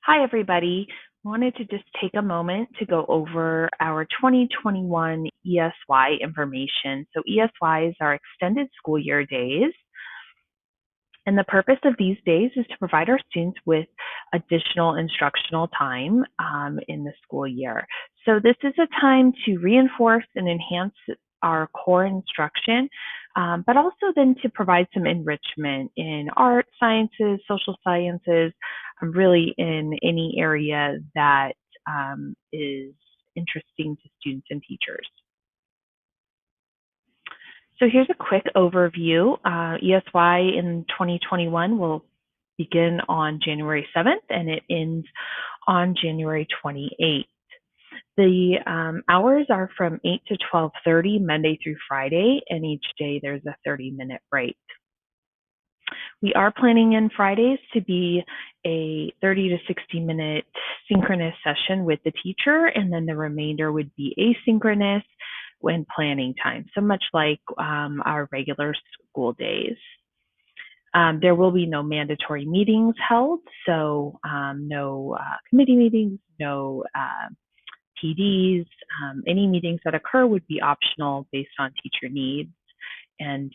Hi, everybody. Wanted to just take a moment to go over our 2021 ESY information. So ESY is our extended school year days. And the purpose of these days is to provide our students with additional instructional time in the school year. So this is a time to reinforce and enhance our core instruction, but also then to provide some enrichment in art, sciences, social sciences, really in any area that is interesting to students and teachers. So here's a quick overview. ESY in 2021 will begin on January 7th and it ends on January 28th. The hours are from 8 to 12:30 Monday through Friday, and each day there's a 30-minute break. We are planning in Fridays to be a 30 to 60-minute synchronous session with the teacher, and then the remainder would be asynchronous when planning time, so much like our regular school days. There will be no mandatory meetings held, so no committee meetings, no PDs. Any meetings that occur would be optional based on teacher needs, and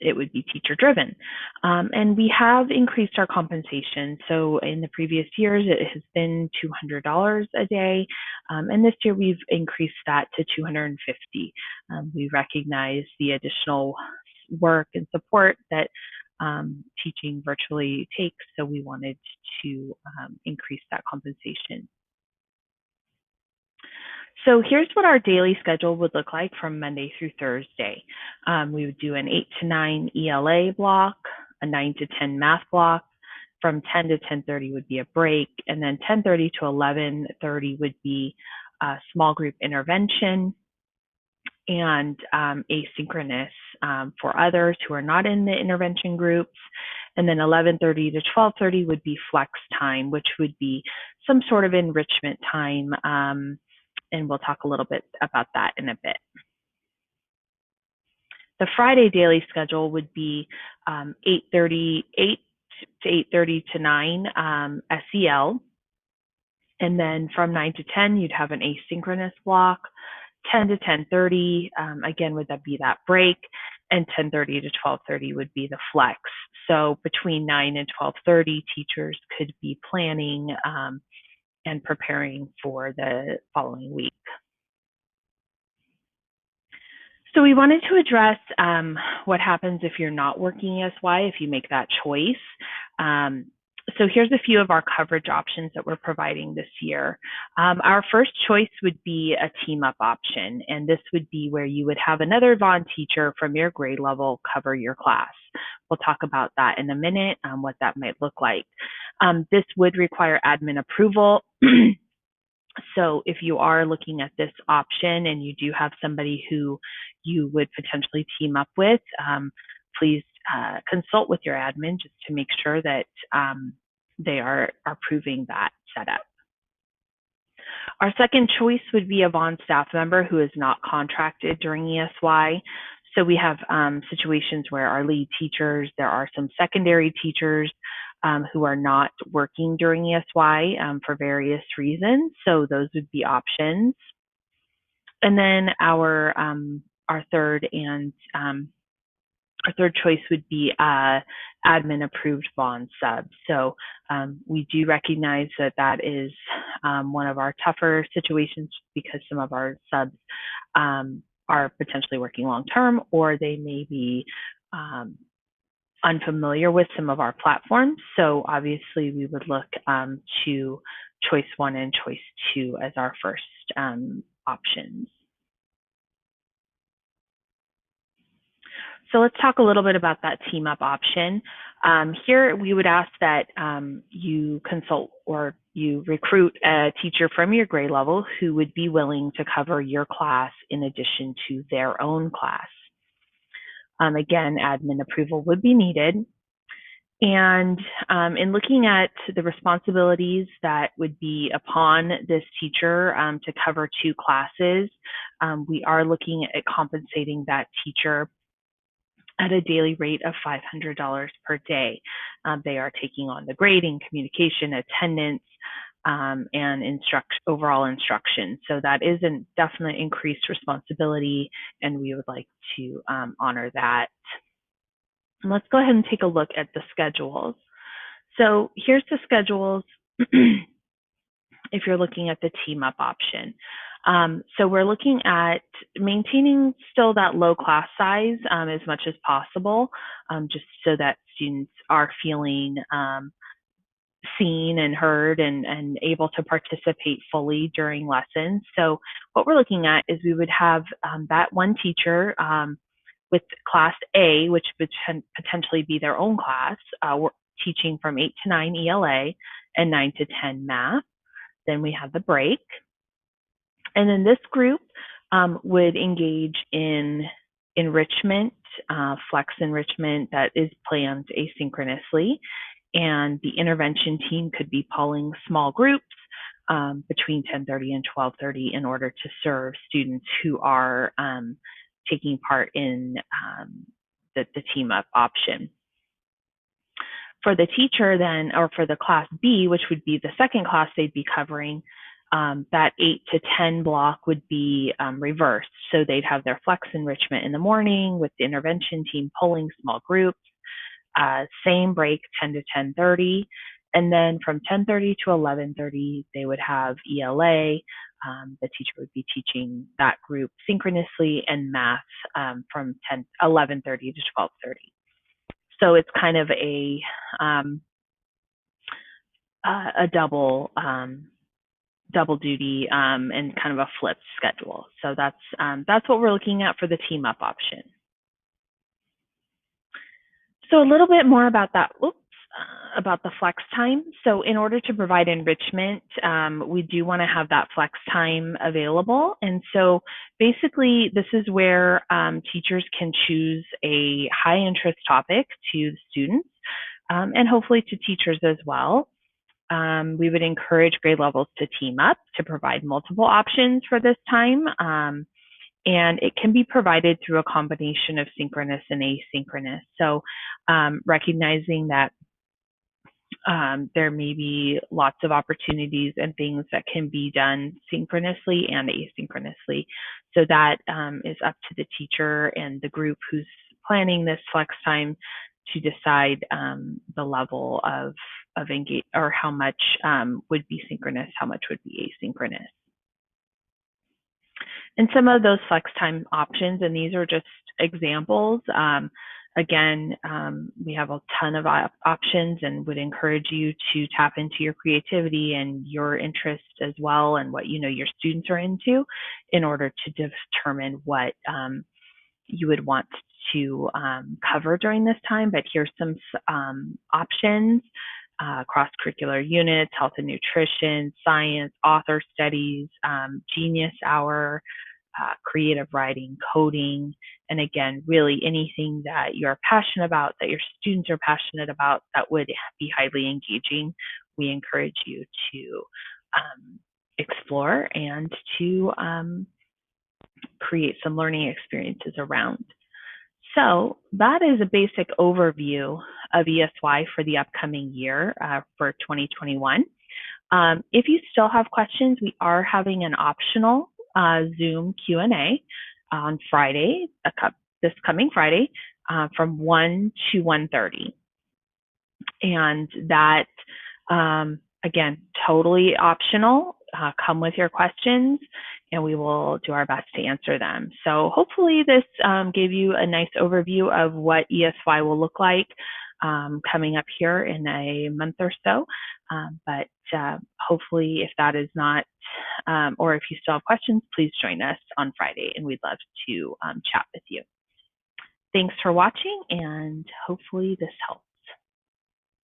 it would be teacher driven. And we have increased our compensation. So in the previous years, it has been $200 a day. And this year we've increased that to $250. We recognize the additional work and support that teaching virtually takes. So we wanted to increase that compensation. So here's what our daily schedule would look like from Monday through Thursday. We would do an 8 to 9 ELA block, a 9 to 10 math block. From 10 to 10:30 would be a break, and then 10:30 to 11:30 would be a small group intervention and asynchronous for others who are not in the intervention groups. And then 11:30 to 12:30 would be flex time, which would be some sort of enrichment time. And we'll talk a little bit about that in a bit. The Friday daily schedule would be 8:30 to 8:30 to 9 SEL. And then from 9 to 10, you'd have an asynchronous block. 10 to 10:30, again, would that be that break? And 10:30 to 12:30 would be the flex. So between 9 and 12:30, teachers could be planning and preparing for the following week. So we wanted to address what happens if you're not working ESY, if you make that choice. So here's a few of our coverage options that we're providing this year. Our first choice would be a team up option, and this would be where you would have another Vaughn teacher from your grade level cover your class. We'll talk about that in a minute, what that might look like. This would require admin approval. So if you are looking at this option and you do have somebody who you would potentially team up with, please consult with your admin just to make sure that they are approving that setup. Our second choice would be a Vaughn staff member who is not contracted during ESY. So we have situations where our lead teachers, there are some secondary teachers who are not working during ESY for various reasons. So those would be options. And then our third choice would be admin approved Vaughn sub. So we do recognize that that is one of our tougher situations because some of our subs are potentially working long term, or they may be unfamiliar with some of our platforms. So obviously we would look to choice 1 and choice 2 as our first options. So let's talk a little bit about that team up option. Here we would ask that you consult or you recruit a teacher from your grade level who would be willing to cover your class in addition to their own class. Again, admin approval would be needed. And in looking at the responsibilities that would be upon this teacher to cover 2 classes, we are looking at compensating that teacher at a daily rate of $500 per day. They are taking on the grading, communication, attendance, and overall instruction. So that is a definite increased responsibility, and we would like to honor that. And let's go ahead and take a look at the schedules. So here's the schedules if you're looking at the team up option. So we're looking at maintaining still that low class size as much as possible, just so that students are feeling seen and heard and able to participate fully during lessons. So what we're looking at is we would have that one teacher with class A, which would potentially be their own class, teaching from 8 to 9 ELA and 9 to 10 math. Then we have the break. And then this group would engage in enrichment, flex enrichment that is planned asynchronously. And the intervention team could be pulling small groups between 10:30 and 12:30 in order to serve students who are taking part in the team up option. For the teacher then, or for the class B, which would be the second class they'd be covering, that 8 to 10 block would be reversed. So they'd have their flex enrichment in the morning with the intervention team pulling small groups, same break 10 to 10:30. And then from 10:30 to 11:30, they would have ELA. The teacher would be teaching that group synchronously, and math from 11:30 to 12:30. So it's kind of a double duty and kind of a flipped schedule. So that's what we're looking at for the team up option. So a little bit more about that. About the flex time. So in order to provide enrichment, we do want to have that flex time available. And so basically this is where teachers can choose a high interest topic to the students and hopefully to teachers as well. We would encourage grade levels to team up to provide multiple options for this time. And it can be provided through a combination of synchronous and asynchronous. So recognizing that there may be lots of opportunities and things that can be done synchronously and asynchronously. So that is up to the teacher and the group who's planning this flex time to decide the level of engage, or how much would be synchronous, how much would be asynchronous. And some of those flex time options, and these are just examples. Again, we have a ton of options and would encourage you to tap into your creativity and your interest as well, and what your students are into, in order to determine what you would want to cover during this time. But here's some options: cross-curricular units, health and nutrition, science, author studies, genius hour, creative writing, coding, and again, really anything that you're passionate about, that your students are passionate about, that would be highly engaging. We encourage you to explore and to create some learning experiences around. So that is a basic overview of ESY for the upcoming year for 2021. If you still have questions, we are having an optional Zoom Q&A on Friday, this coming Friday, from 1 to 1:30. And that, again, totally optional. Come with your questions, and we will do our best to answer them. So hopefully this gave you a nice overview of what ESY will look like coming up here in a month or so. But hopefully, if that is not, or if you still have questions, please join us on Friday, and we'd love to chat with you. Thanks for watching, and hopefully this helps.